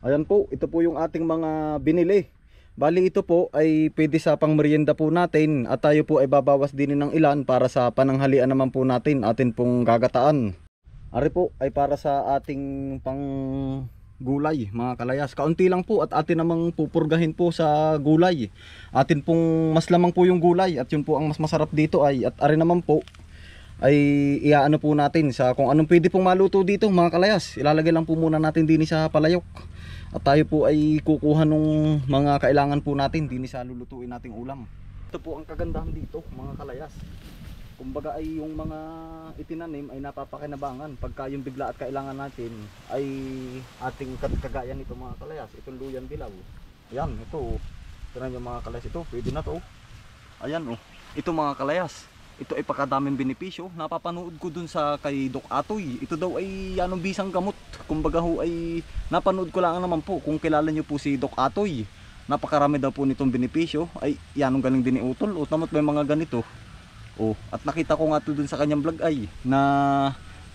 Ayan po, ito po yung ating mga binili. Bali ito po ay pwede sa pangmerienda po natin at tayo po ay babawas din ng ilan para sa pananghalian naman po natin, atin pong gagataan. Ari po ay para sa ating pang gulay mga kalayas. Kaunti lang po at atin namang pupurgahin po sa gulay. Atin pong mas lamang po yung gulay at yun po ang mas masarap dito ay at ari naman po ay iaano po natin sa kung anong pwede pong maluto dito mga kalayas. Ilalagay lang po muna natin din sa palayok. At tayo po ay kukuha nung mga kailangan po natin din sa lulutuin nating ulam. Ito po ang kagandahan dito mga kalayas. Kumbaga ay yung mga itinanim ay napapakinabangan. Pagka yung bigla at kailangan natin ay ating kagaya nito mga kalayas. Itong luyan dilaw. Ayan ito. Tignan nyo mga kalayas ito. Pwede na to. Ayan oh. Ito mga kalayas. Ito ay pakadaming benepisyo. Napapanood ko dun sa kay Doc Atoy. Ito daw ay anong bisang gamot. Kumbaga ho ay napanood ko lang naman po. Kung kilala nyo po si Doc Atoy, napakarami daw po nitong benepisyo. Ay yanong galing din ni Utol. O tamot may mga ganito. O at nakita ko nga to dun sa kanyang vlog ay na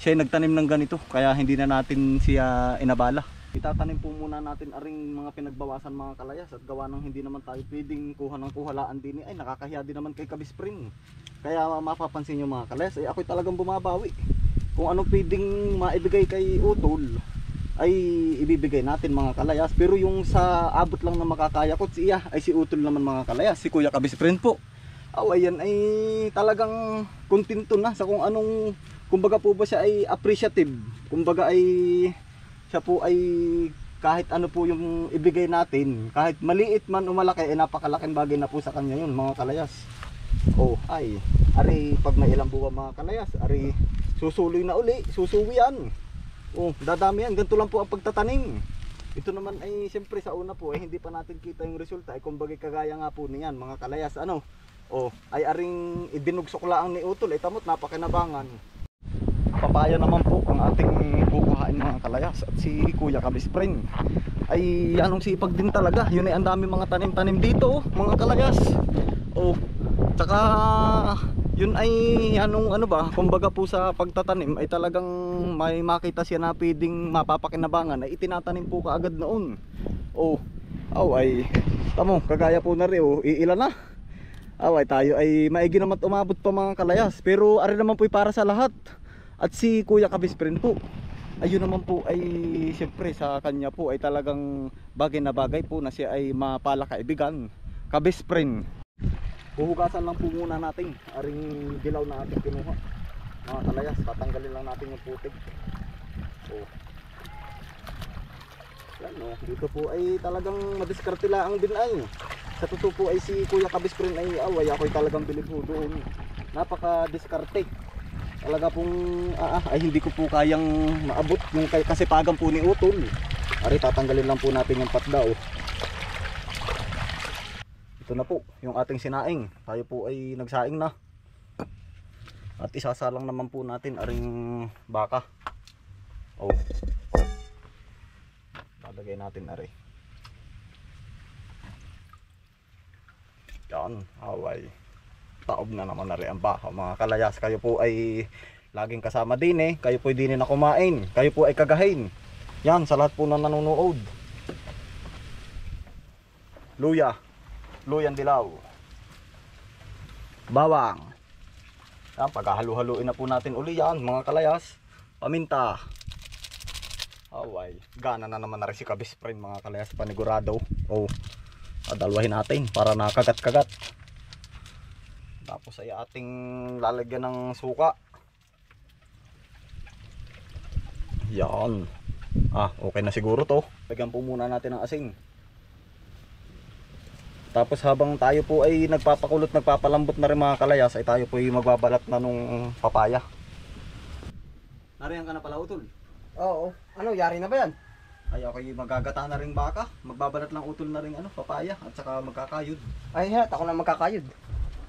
siya ay nagtanim ng ganito. Kaya hindi na natin siya inabala. Itatanim po muna natin aring mga pinagbawasan mga kalayas at gawa ng hindi naman tayo pwedeng kuha ng kuhalaan din ay nakakahiya din naman kay Kabispring. Kaya mapapansin nyo mga kalayas ay ako'y talagang bumabawi. Kung anong pwedeng maibigay kay Utol ay ibibigay natin mga kalayas. Pero yung sa abot lang na makakaya ko siya ay si Utol naman mga kalayas, si Kuya Kabispring po. Ayan ay talagang kontento na sa kung anong kumbaga po ba siya ay appreciative. Kumbaga ay siya po ay kahit ano po yung ibigay natin, kahit maliit man o malaki, ay napakalaking bagay na po sa kanya yun mga kalayas. Oh, ay, ari pag may ilang buwan mga kalayas, ari susuloy na uli, susuwian. Oh, dadami yan, ganito lang po ang pagtatanim. Ito naman ay siyempre sa una po ay hindi pa natin kita yung resulta, ay kumbaga kagaya nga po niyan mga kalayas, ano. Oh, ay aring ibinugsok lang ni Utol, ay tamot napakinabangan. Papaya naman po ang ating kukuhain mga kalayas at si Kuya Kabispring ay anong sipag din talaga. Yun ay ang dami mga tanim-tanim dito mga kalayas. Oh, tsaka yun ay anong ano ba, kumbaga po sa pagtatanim ay talagang may makita siya na pwedeng mapapakinabangan ay itinatanim po kaagad noon. Oh, ay tamo kagaya po na rin oh, iilan na. Ay tayo ay maigi naman umabot pa mga kalayas, pero ari naman po ay para sa lahat. At si Kuya Kabispring po, ayun naman po ay siyempre sa kanya po ay talagang bagay na bagay po na siya ay mapala kaibigan. Kabispring, huhugasan lang po muna natin aring dilaw na ating kinuha mga kalayas, tatanggalin lang natin yung putik. Oh. Yan oh, dito po ay talagang madiskarte lang din ay. Sa totoo po ay si Kuya Kabispring ay away ako'y talagang bilib po doon. Napaka diskarte. Talaga pong ay hindi ko po kayang maabot yung kasipagan po ni Utol. Ari tatanggalin lang po natin yung patda oh. Ito na po yung ating sinaing. Tayo po ay nagsaing na. At isasalang naman po natin aring baka. Oh. Lalagay natin ari. Yan, away. Taob na naman na rin ang baka mga kalayas. Kayo po ay laging kasama din eh. Kayo po ay din na kumain. Kayo po ay kagahin. Yan sa lahat po na nanonood. Luya, luyan dilaw, bawang. Yan, paghahalu-haluin na po natin uli yan mga kalayas. Paminta. Away, gana na naman na rin si Kabispring mga kalayas, panigurado. Oh, adalwahin natin para nakagat-kagat. Tapos ay ating lalagyan ng suka. Yan. Okay na siguro to. Lagyan po muna natin ng asin. Tapos habang tayo po ay nagpapakulot, nagpapalambot na rin mga kalayas, ay tayo po ay magbabalat na nung papaya. Nariyan ka na pala Utol? Oo. Ano, yari na ba yan? Ay ako'y magagata na rin baka. Magbabalat lang Utol na rin papaya at saka magkakayod. Ay, hat, ako na magkakayod.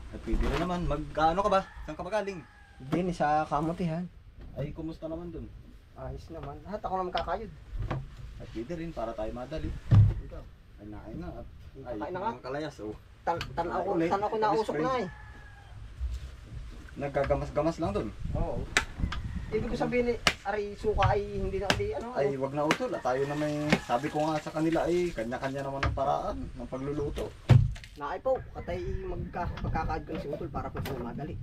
At pwede rin naman, ano ka ba? Saan ka magaling? Din sa kamutihan. Ay kumusta naman dun? Ayos naman. Hat, ako na magkakayod. At pwede rin para tayo madali. Ikaw, ay nain na at Kain na nga. mga kalayas oh. Tan ako nausok na eh. Nagkagamas-gamas lang dun. Oo. Ibig ko sabihin, aray suka ay hindi na uli, ano? Ay, wag na utol. At tayo na may, sabi ko nga sa kanila ay kanya-kanya naman ang paraan ng pagluluto. Naay po, katay magkakaad ko si Utol para po sila madali.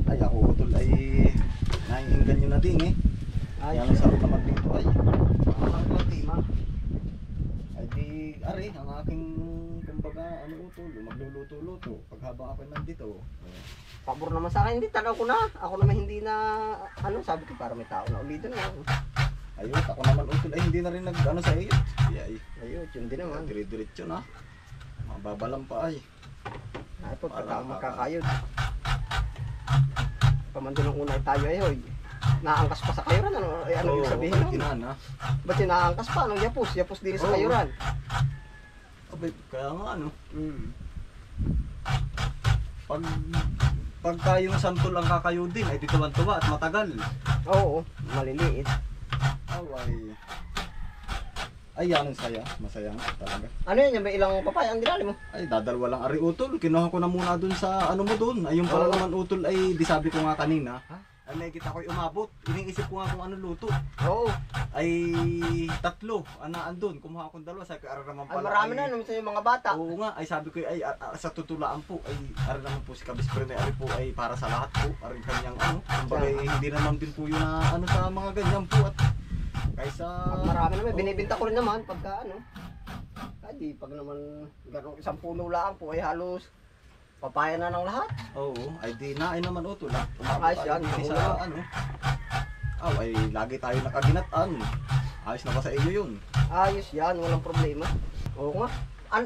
Ay, ako utol ay naiinggan nyo na din eh. Ay, Yan ang sarap naman dito ay. ang konti, ma. Ay di, ari, ang aking, kumbaga, ano utol, magluluto-luto. Pag habang ako nandito. Pabor naman sa akin, hindi, tanaw ko na. Ako naman hindi na, ano, sabi ko para may tao na ulitin na. Ayun, ako naman utol ay hindi na rin nag-ano sa iyo. Ay, Ayun, yun din naman. dire-diretso na. Mababalang pa ay. Ay po, Para pagka maka- makakayod. Pamando nung una ay tayo ay hoy. Naangkas pa sa kayuran, ano? Ay, ano yung sabihin nun? Kinana. Ba't yung naangkas pa? Anong yapos? Yapos din sa Oo. kayuran. Abay, kaya nga ano. Hmm. Pag tayong santol ang kakayudin ay tituwan-tuwa at matagal. Oo, maliliit. Ay, yan ang saya. Masaya nga talaga. Ano yun? May ilang papaya ang dinali mo? Ay, dadalwa lang ari utol. Kinuha ko na muna dun sa ano mo dun. Ayun pala Oo. naman utol ay di sabi ko nga kanina. Ha? Ay, nakikita ko'y umabot. Iniisip ko nga kung ano luto. Oo. Ay, tatlo. Anaan dun. Kumuha akong dalawa. Sabi ko, ara naman Ay, pala. marami na, minsan yung mga bata. Oo nga. Ay, sabi ko, ay, sa tutulaan po. Ay, ara naman po si Kabis Prene. Ari po ay para sa lahat po. Ari kanyang ano. Kumbaga, hindi naman din po yun na ano sa mga ganyan po. At kaysa... Marami naman, binibinta ko rin naman pagka ano. Ay, pag naman ganong isang puno lang po ay halos papaya na ng lahat. Oo, ay di na, ay naman utol. Ayos yan, Isa, mahula. ano. Ay lagi tayo nakaginatan. Ayos na ba sa iyo yun? Ayos yan, walang problema. Oo nga.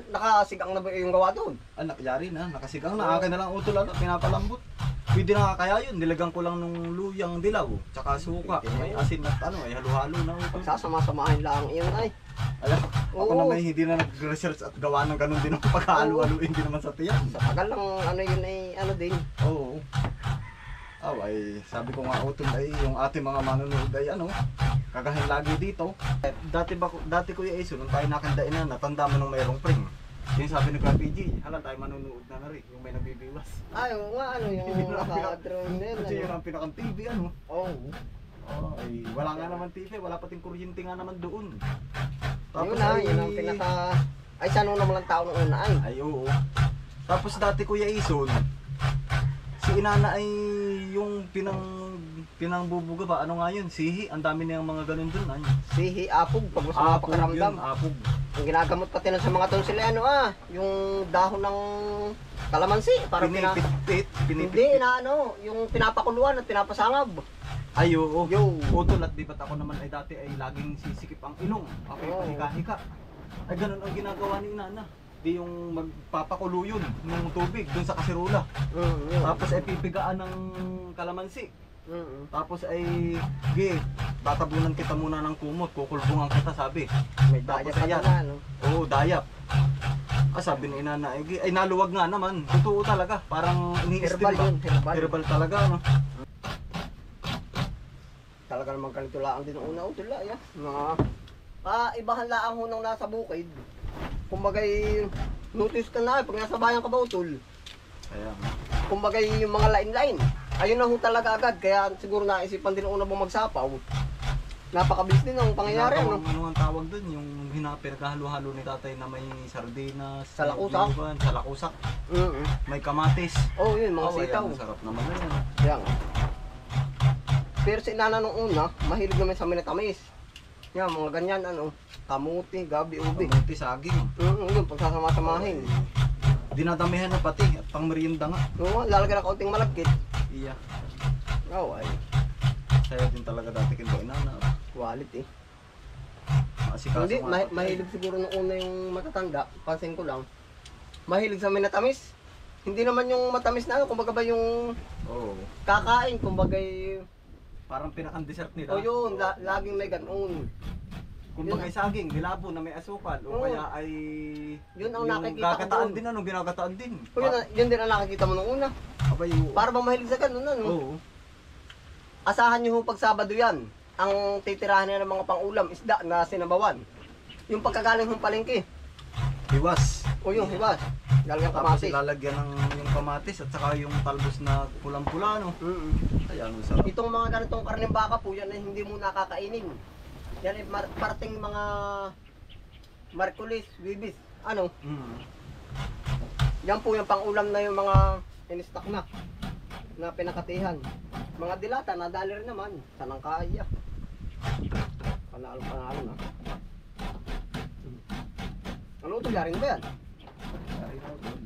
Nakasigang na ba yung gawa doon? Yari na, nakasigang na. Akin na lang utol, ano, pinapalambot. Pwede na kaya yun, nilagang ko lang nung luyang dilaw. Tsaka suka, may asin at ano, ay halo-halo na utol. Pagsasama-samahin lang iyon ay. Ay, ako Oo. naman hindi na nag-research at gawa ng ganun din ang pagkahalo-halo, hindi naman sa tiyan. Sa tagal lang ano yun ay ano din. Oo. Ay, sabi ko nga utol ay yung ating mga manonood ay ano, kagahin lagi dito. Dati Kuya Iso, nung tayo nakandain na, natanda mo nung mayroong pring. Yung sabi ni Kuya PG, hala tayo manonood na rin, yung may nagbibiwas. Ay, oo nga, ano yung Hindi na naka-drone din. Kasi yun Ano? ang pinakang TV ano. Oo. Ay, wala nga naman TV, wala pating kuryente nga naman doon. Yun na, yun ang pinaka... Ay, saan naman lang tao nung una ay. Ay, oo. Tapos dati Kuya Ison, si Inana ay yung pinangbubuga ba? Ano nga yun? Sihi, ang dami niyang mga ganun dun. Ay. Sihi, apog, pag gusto mo pakiramdam. Apog. Ang ginagamot pati na sa mga tonsil ay ano yung dahon ng kalamansi. Parang Pinipit. Hindi na ano, yung pinapakuluan at pinapasangab. Ay, oo. Yo. Utol at di ba't ako naman ay dati ay laging sisikip ang ilong. Ako ay Oo. panika-hika. Ay ganun ang ginagawa ni Inana. Di yung magpapakulo yun ng tubig dun sa kaserola. Yun. Tapos ay pipigaan ng kalamansi. Tapos ay, tatabunan kita muna ng kumot, kukulbungan kita sabi. May daya Tapos pa ayan. na ano. Oo, dayap. Sabi ni Inana, ay naluwag nga naman. Totoo talaga, parang ini-steam Herbal ba? yun, herbal. Herbal talaga, no? Talaga naman ganito lang din ang una utol ya. Mga ibahan lang ho nang nasa bukid. Kumbagay notice ka na pag nasa bayan ka ba utol. Kaya, Kumbagay yung mga lain-lain. Ayun na ho talaga agad kaya siguro naisipan din una bang magsapaw. Napakabilis din ang pangyayari ano. Ano ang tawag dun? Yung pinakahalo-halo ni tatay na may sardinas, Salakusak. binugan, salakusak, Mm. may kamatis. Oh, yun mga sitaw. Ayan, sarap naman yun. Yan. Pero si inana nung una, mahilig naman sa minatamis. Yan, mga ganyan ano, kamuti, gabi, ubi. Kamuti, saging. Yun, pagsasama-samahin. Dinadamihan na pati at pang merienda nga. Oo, lalagyan ng kaunting malagkit. Iya. Oh, ay, Saya din talaga dati kin ba Inana. quality. Asikaso Hindi, nga pati. mahilig siguro nung una yung matatanda, pansin ko lang. Mahilig sa minatamis. Hindi naman yung matamis na ano, kumbaga ba yung Oo. kakain, kumbaga Parang pinakang dessert nila. o yun, laging may ganun. Kung bagay saging, dilabo na may asukal o Oo. kaya ay Yun ang yung nakikita ko gagataan doon. din ano, ginagataan din. O yun din ang nakikita mo nung una. Abay, oo. Para bang mahilig sa ganun ano. Oo. Asahan nyo ho pag Sabado yan. Ang titirahan nila ng mga pangulam, isda na sinabawan. Yung pagkagaling hong palengke. Iwas. O yung hibas. Lalagyan Tapos kamatis. ilalagyan ng yung kamatis at saka yung talbos na pulang-pula, no? Ayan, ang sarap. Itong mga ganitong karneng baka po, yan ay hindi mo nakakainin. Yan ay parting mga Marcolis, Bibis. Ano? Mm. Yan po yung pang-ulam na yung mga in-stock na pinakatihan. Mga dilata, nadali rin naman. Sanang kaya. Panalo na. Ano ito? Yarin ba yan? Sorry na, utol.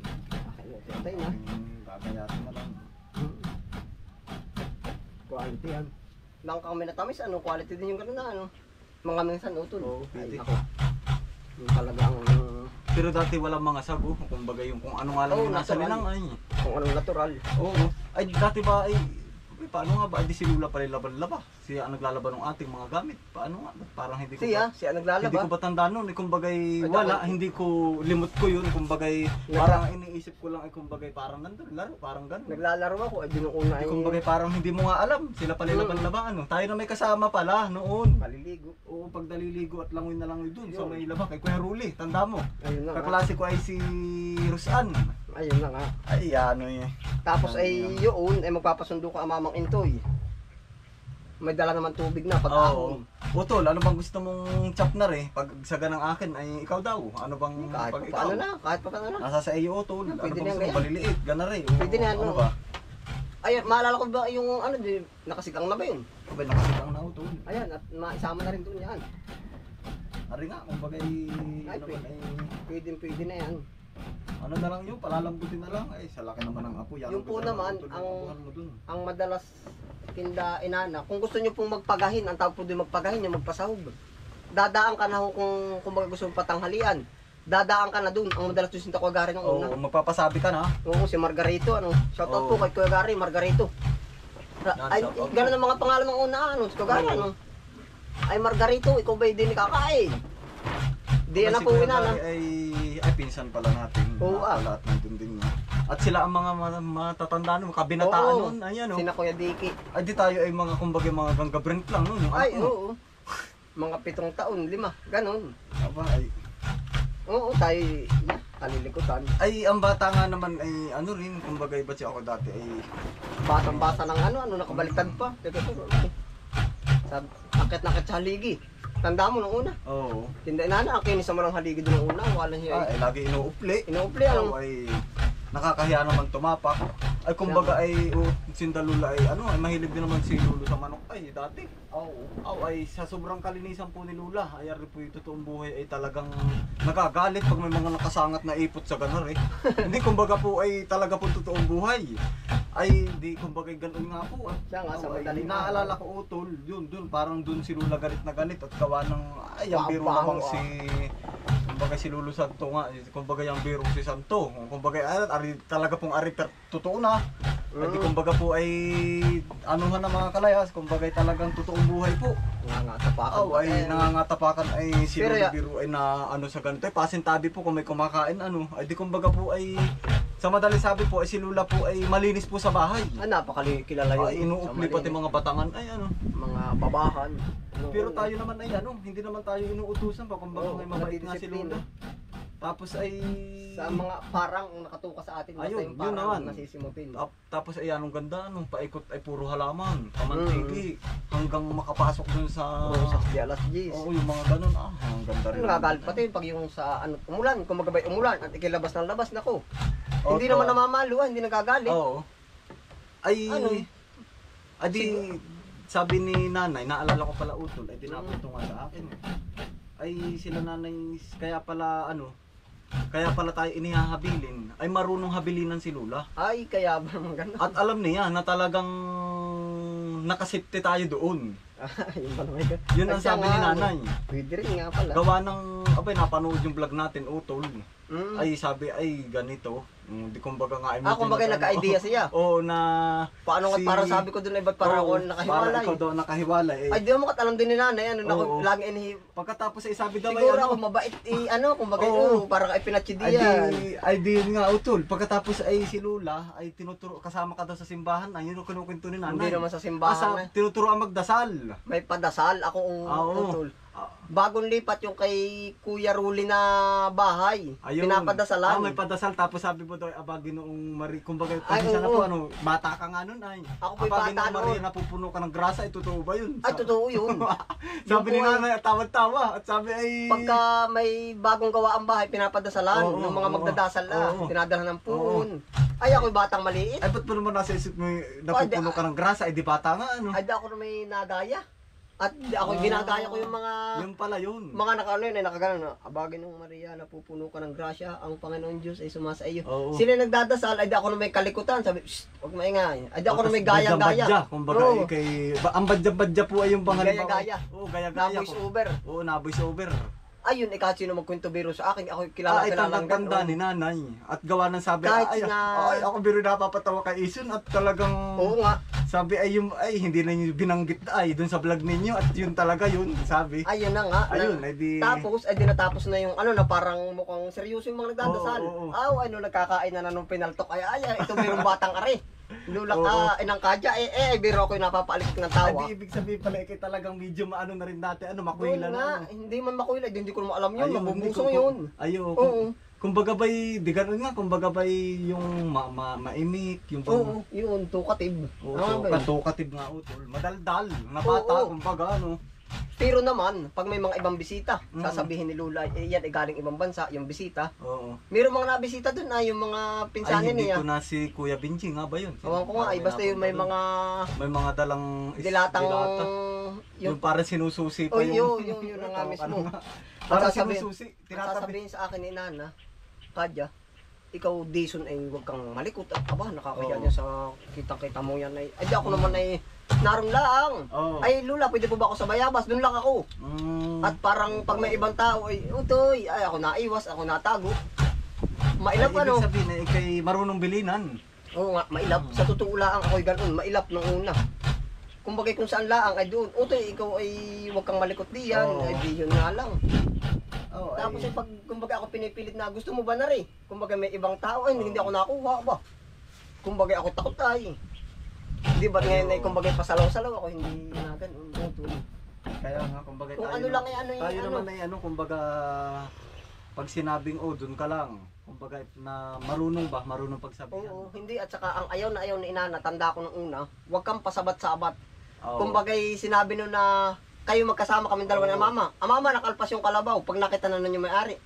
Patay na. Babayasin na lang. Quality yan. Lang kami natamis, ano? Quality din yung gano'n na, ano? Mga minsan, utol. Oo, Ay, pwede. ako. Yung talagang, Pero dati walang mga sago, kumbaga yung kung ano nga lang Oo, yung nasa natural. linang ay. kung anong natural. Oo. Ay dati ba ay paano nga ba? Ay di si Lula pala laban-laba. Siya ang naglalaban ng ating mga gamit. Paano nga? Parang hindi ko Siya hindi naglalaba. ko ba tanda noon. Eh, kumbagay Ay, wala, ako- hindi ko limot ko yun. Kumbagay parang iniisip ko lang ay kumbagay parang nandun, laro, parang ganun. Naglalaro ako, ay binuuna ay Kumbagay parang hindi mo nga alam. Sila pala laban-laba ano. Tayo na may kasama pala noon. maliligo. Oo, pag naliligo at langoy na langoy dun sa Yun. may laba kay Kuya Ruli. Tanda mo. Ayun na nga. Kaklase ko ay si Rusan. Ayun na nga. Ay ano eh. Tapos ay yun, ay magpapasundo ka ang Mamang Intoy. May dala naman tubig na pag Oo. ahon. Utol, ano bang gusto mong chapnar eh? Pag saga ng akin ay ikaw daw. Ano bang Kahit pag pa ikaw? paano na, kahit pa paano na. Nasa sa iyo utol. Ano Pwede bang na gusto yan, mo? Baliliit, gana rin. Pwede na yan, Ano no? ba? Ay, maalala ko ba yung ano, di, nakasigang na ba yun? Abay, nakasigang na utol. Ayan, at maisama na rin doon yan. Ari nga, kung bagay, Ay, ano ba, ay, Pwede na yan. ano na lang yun, palalambutin na lang. Ay, sa laki naman ng apo. Yan, Yung po naman, utol, ang- apuhan mo dun. Ang madalas tinda inana, kung gusto nyo pong magpagahin, ang tawag po doon magpagahin, yung magpasahog. Dadaan ka na ho kung baga gusto mong patanghalian. Dadaan ka na doon, ang madalas doon sinta Kuya Gary ng una. Oo, magpapasabi ka na. Oo, si Margarito, ano. Shoutout Oo. po kay Kuya Gary, Margarito. Ay, shoutout. gano'n ang mga pangalan ng una, ano, si Kuya Gary, Oo. ano. Ay, Margarito, ikaw ba hindi nakakain? Di Kasi na si po Kuya inana. Gary ay pinsan pala natin. Oo, Pala at nandun din niya. At sila ang mga matatanda nun, kabinataan Oo. nun. Ayan o. Sina Kuya Diki. Ay di tayo ay mga kumbaga mga ganggabrent lang nun. Yung Ay, ano. oo. Mga 7 taon, 5, ganon. Aba, ay, Oo, tayo kalilikutan. ay ang bata nga naman ay ano rin, kumbaga iba siya ako dati ay Basang-basa ng ano, nakabaliktad pa. Akit na akit sa haligi. Tanda mo nung una. oo. Tinda inana, ang kinis naman ng haligi doon nung una. Wala niya Ay lagi inuupli. inuupli, Oo, ano. ay nakakahiya naman tumapak. Ay kumbaga ay sindalula ay ano, ay mahilig din naman si Lolo sa manok ay dati. Oo. Ay sa sobrang kalinisan po ni Lula, ay ari po yung totoong buhay ay talagang nagagalit pag may mga nakasangat na ipot sa ganar eh. Hindi kumbaga po ay talaga po totoong buhay. Ay di kumbaga ganoon nga po. Siya nga sa Ay, madaling naalala ko utol, yun dun parang dun si Lula galit na galit at gawa ng ay ang biro Baho, namang si kumbaga si Lolo Santo nga, kumbaga yung biro si Santo. Kumbaga ari talaga pong ari totoo na. Ay di kumbaga po ay anuhan ng mga kalayas, kumbaga ay talagang totoong buhay po. Nga sa paka. Oh, ay nangangatapakan ay si Pero Lolo ya- Biro ay na ano sa ganito. Ay pasintabi po kung may kumakain ano. Ay di kumbaga po ay sa madali sabi po ay si Lula po ay malinis po sa bahay. Napakilala yun. Ay inuupli sa pati malinis. mga batangan ay ano. Mga babahan. Pero tayo naman ay ano, hindi naman tayo inuutusan pa kumbaga Oo, may mabait nga si nadidisiplina. Lula. Tapos ay Sa mga parang nakatuka sa atin. basta Ayun, yung yun parang naman. nasisimutin. Tapos ay anong ganda anong paikot ay puro halaman, pamantigi hanggang makapasok dun sa Oo, sa alas 10. Oo, yung mga ganun ang ganda rin. Ano nagagalit pati pag yung sa ano umulan, kung magabay umulan at ikilabas ng labas nako. Oo, Hindi to. naman namamalo, hindi nagagalit. Oo. Ay, Ano? adi, sabi ni nanay, naalala ko pala utol, ay tinapunto nga sa akin. Ay sila nanay, kaya pala tayo inihahabilin, ay marunong habilinan si Lula. Ay, kaya ba naman ganun? At alam niya na talagang nakasipte tayo doon. Yun pa naman yun. Yun ang Ay, siya sabi ni nga, nanay. Pwede rin nga pala. Gawa ng, abay napanood yung vlog natin utol. Mm. Ay sabi, ay ganito. Di kumbaga nga ay Kumbaga nagka-idea siya. Oo na Paano nga, parang sabi ko doon ay ba't parang ako Parang nakahiwalay? ikaw daw nakahiwalay eh. Ay, di mo alam din ni nanay, ano, Oo. lagi inihi. Pagkatapos ay sabi daw Siguro ay ako mabait, kumbaga, Oo. parang ay ay pinatsidiyan. di nga utol. Pagkatapos ay si Lula ay tinuturo kasama ka daw sa simbahan. Ay yun ang kinukwento ni nanay. Hindi naman sa simbahan Asa, tinuturoan magdasal. May padasal ako Oo. utol. Bagong lipat yung kay Kuya Ruli na bahay. Ayun. Pinapadasalan. May padasal tapos sabi mo daw abagi noong Maria, kumbaga Ay, pasensya na oo. po ano, bata ka nga nun ay. Ako po'y Abagi bata noong Maria noon. napupuno ka ng grasa, ay totoo ba yun? Ay, totoo yun. Sabi ni Yung po ay- nanay, tawa-tawa at sabi ay Pagka may bagong gawa ang bahay, pinapadasalan. Oo, ng mga oo. magdadasal na. Oo. Dinadala ng puon. Ay, ako'y batang maliit. ay ba't pa naman nasa isip mo napupuno ka ng grasa, ay di bata nga ano. Ay, di ako na may nagaya. At di ako ginagaya ko yung mga Yun pala yun. mga nakano yun ay nakagano na. Abagin ng Maria, napupuno ka ng grasya. Ang Panginoon Diyos ay sumasa iyo. Oo. Sila nagdadasal, ay di ako na may kalikutan. Sabi, shh, huwag maingay. Ay di ako na may Tapos gaya-gaya. badya-badya, kumbaga Oo. ang badya-badya po ay yung bang Gaya-gaya. Oo, Na gaya-gaya. voice over. Oo, na voice over. Ayun, kahit sino magkwento biro sa akin, ako Ay, kilalang tanda ni nanay. At gawa ng sabi, Kahit ay, na- ay, ako biro napapatawa kay Ison at talagang Oo nga. sabi ay yung ay hindi na niyo binanggit ay doon sa vlog ninyo at yun talaga yun sabi. Ayun na nga. Ayun, ay di Tapos, ay di natapos na yung ano na parang mukhang seryoso yung mga nagdadasal. Oo, oo. Ano, nagkakain na nung pinaltok. Ay, ito birong batang are. Lulak Oo. inang kadya. Biro ko yung napapaalikot ng ay, tawa. di ibig sabihin pala ikay talagang medyo maano na rin dati ano Oo makuila nga, na. hindi man makuila. Hindi ko naman alam yun. Ayun, Mabubusong hindi ko- yun. Ayun. Oo. Kumbaga ba'y di ganun nga kumbaga ba'y yung maimik yung Oo, yun. Tukatib. Ano ba yun? katukatib nga utol. Madaldal na bata Oo. kumbaga ano. Pero naman, pag may mga ibang bisita, Mm. sasabihin ni Lula, yan ay galing ibang bansa, yung bisita. Oo. Meron mga nabisita doon na yung mga Ay, pinsanin hindi niya. ko na si Kuya Benji nga ba yun? Ewan ko nga, ay basta yung may mga May mga dalang dilatang Yung parang sinususi pa Oh, yung... yun na nga mismo. Parang At sasabihin- sinususi. Tinatabi. sasabihin sa akin ni Nana, Kadya, ikaw Dison ay huwag kang malikot at aba, nakakaya Oo. niya sa kitang-kita mo yan ay di ako naman ay naroon lang. Oo. Ay Lula, pwede po ba ako sa bayabas? Doon lang ako. Mm. At parang pag may ibang tao ay utoy, ay ako naiwas, ako natago. Mailap Ay, ano? ibig sabihin na ikay marunong bilinan. Oo nga, mailap. Sa totoo lang ako'y ganoon, mailap nung una. Kumbaga kung saan laang ay doon, utoy, ikaw ay huwag kang malikot diyan, Oo. ay di yun nga lang. Oh, Tapos ay pag kumbaga ako pinipilit na gusto mo ba na rin? Kumbaga may ibang tao ay hindi ako nakuha ba? Kumbaga ako takot ay. Hindi ba ngayon ay kumbaga pasalaw-salaw ako hindi na ganun. kaya nga, kumbaga Kung tayo, ano lang ay ano yung tayo ano. naman ay ano, kumbaga pag sinabing doon ka lang, kumbaga na marunong pagsabihan. Oo, hindi at saka ang ayaw na ayaw ni Inana, tanda ko nung una, huwag kang pasabat-sabat. Oo. Kumbaga sinabi no na kayo magkasama kami dalawa ni Oo. mama. Ang mama nakalpas yung kalabaw pag nakita na nun yung may-ari.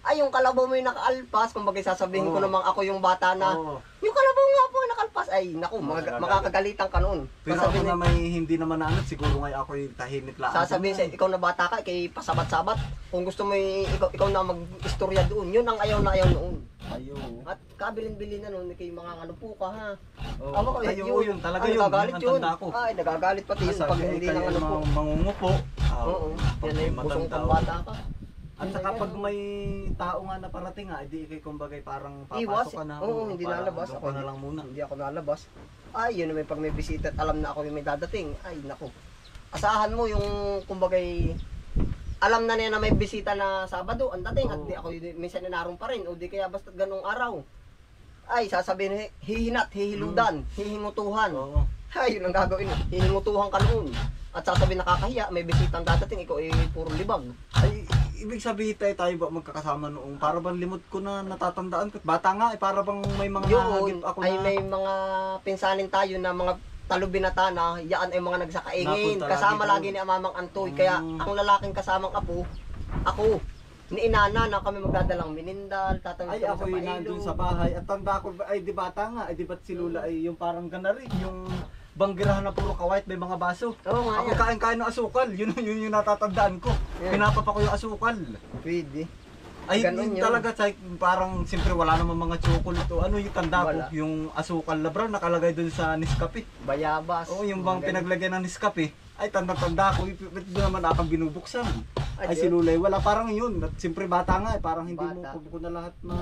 Ay yung kalabaw mo yung nakaalpas, kumbaga sasabihin ko Oo. namang ako yung bata na Oo. yung kalabaw nga po nakalpas. Ay naku, Magagalit. makakagalitan ka noon. Pero ako na may hindi naman na ano, siguro nga ako'y tahimik lang. Sasabihin sa ikaw na bata ka, kay pasabat-sabat. Kung gusto mo ikaw na mag-istorya doon, yun ang ayaw na ayaw noon. Ayo. At kabilin-bilin na noon, kay mga ano po ka ha. Oo. Ako ko, Ayo, yun talaga ay, yun. nagagalit Ang yun. tanda ko. Ay, nagagalit pati yun pag hindi nang ano po. mangungupo. Oo, Pag yan may ay busong matanda. kang bata ka. At saka pag may tao nga na parating nga, hindi ikay kumbagay parang Iwas, papasok ka na. oo, hindi parang lalabas. doon ka na lang muna. Hindi ako lalabas. Ay, yun naman pag may bisita at alam na ako yung may dadating. Ay, naku. Asahan mo yung kumbagay alam na niya na may bisita na Sabado ang dating at Oo. di ako minsan na naroon pa rin o di kaya basta ganung araw. Ay, sasabihin hihinat, hihiludan, hihingutuhan. Oo. Ay, yun ang gagawin. Hihingutuhan ka noon. At sasabihin nakakahiya, may bisitang dadating, ikaw ay puro libag. Ay, ibig sabihin tayo ba magkakasama noong para bang limot ko na natatandaan ko. Bata nga, para bang may mga Yun, nahagip ako ay na. may mga pinsanin tayo na mga talubinata na yaan ay mga nagsakaingin. Napunta Kasama lagi lagi doon. ni Amamang Antoy. Kaya ang lalaking kasamang apo, ako, ni Inana na kami magdadalang minindal, tatawid Ay, kami ako sa yung pailo. nandun sa bahay. At tanda ko, ay di bata nga, ay di ba't si Lula ay yung parang gana rin, yung banggirahan na puro kawait, may mga baso. Oo nga Ako yan. kain-kain ng asukal, yun yung natatandaan ko. Yeah. Pinapapa ko yung asukal. Pwede. Ay, Ganun yun yun. talaga, parang siyempre wala namang mga chocolate o ano yung tanda Wala. ko, yung asukal na brown nakalagay dun sa Nescafe. Bayabas. Oo, yung bang Ganun. pinaglagyan ng Nescafe. Ay, tanda-tanda ko, ba't doon naman akong binubuksan. Ay, Ay, si Lulay, wala, parang yun. At siyempre bata nga, parang hindi Bata. mo ko na lahat na...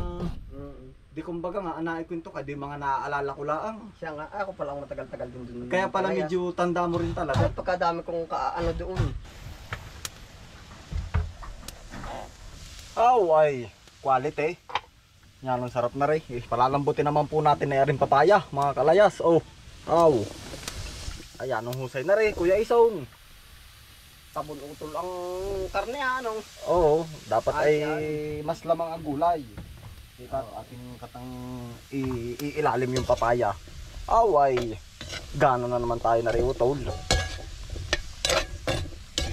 Mm. Di kumbaga nga, anaay kwento ka, di mga naaalala ko lang. Siya nga, ako pala ang matagal-tagal din dun. Kaya pala Kaya- medyo tanda mo rin Ay, talaga. pagkadami kong kaano doon. Ay, quality. Yan, ang sarap na rin. Palalambutin naman po natin na rin papaya, mga kalayas. Ayan, ang husay na rin, Kuya Isong. sabon utol ang karne ano. Oo, dapat ay Ay, mas lamang ang gulay. Ika ating katang iilalim yung papaya. Away, gano'n na naman tayo na utol.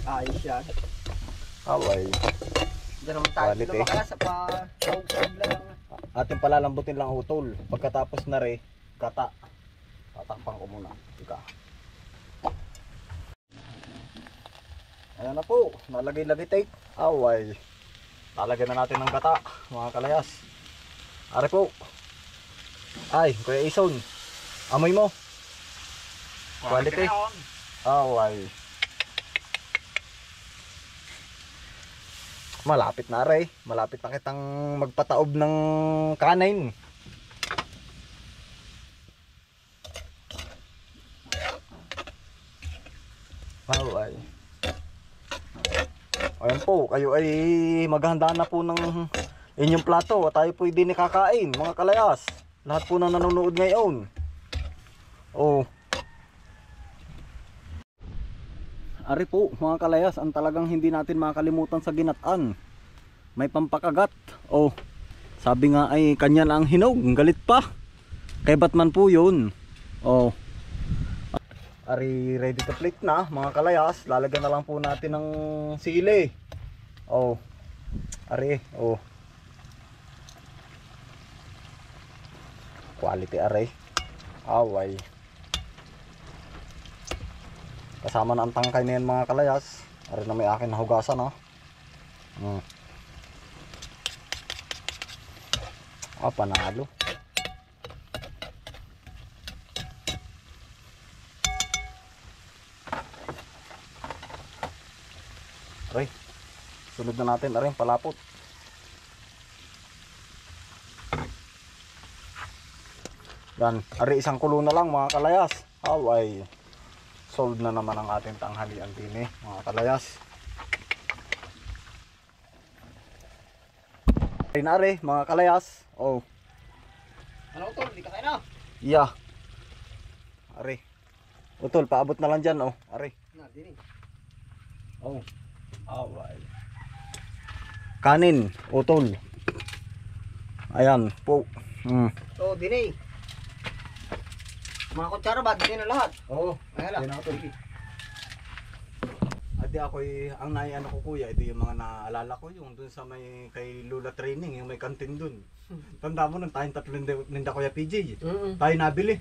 Ayos yan. Away, Diyan naman tayo Quality. lumakaya sa sahog-sahog lang. ating palalambutin lang utol. Pagkatapos na gata. Tatakpan ko muna. Ika. Ayan na po, nalagay-lagay tape. Away, lalagyan na natin ng gata, mga kalayas. Are po. Ay, Kuya Ison, amoy mo. Quality. Away. Malapit na rin. Malapit na kitang magpataob ng kanin. Away. Ayan po, kayo ay maghanda na po ng inyong plato at tayo po hindi nakakain, mga kalayas. Lahat po na nanonood ngayon. Oh. Ari po mga kalayas, ang talagang hindi natin makalimutan sa ginataan. May pampakagat. Oh, sabi nga ay kanya na ang hinog, galit pa. Kay Batman po yun. Oh. Ari ready to plate na mga kalayas. Lalagyan na lang po natin ng sili. Oh. Ari, oh. Quality ari. Away. Kasama na ang tangkay na yan mga kalayas. Ari na may akin na hugasan ha. Panalo. Aray. Sunod na natin aray palapot. Yan. Ari isang kulo na lang mga kalayas. Away. Solved na naman ang ating tanghalian din mga kalayas. Ay na are mga kalayas. Oh. Ano utol, di ka kain na. Yeah. Are. Utol, paabot na lang dyan oh. Are. Na, dini. Oh. Away. Kanin, utol. Ayan po. So, dini. Mga kutsara ba? Dini na lahat. Oo. Ayan lang. Yan ako. Adi ako ang naiano ko kuya, ito yung mga naalala ko yung dun sa may kay Lula Training, yung may kantin dun. Tanda mo nung tayong tatlo ninda kuya PJ. Tayo nabili.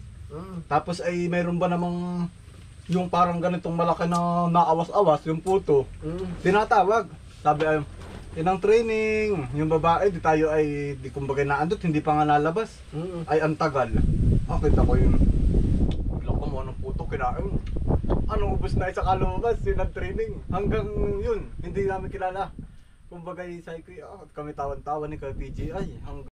Tapos ay mayroon ba namang yung parang ganitong malaki na naawas-awas yung puto. Tinatawag. Sabi ay inang training, yung babae di tayo ay di kumbaga naandot, hindi pa nga nalabas. Ay ang tagal. Kita ko yun. Bigla ko mo anong puto kinain. Anong ubos na isa kalumabas, yun ang training. Hanggang yun, hindi namin kilala. Kumbaga sabi ko, kami tawan-tawan ni Kuya PJ ay hanggang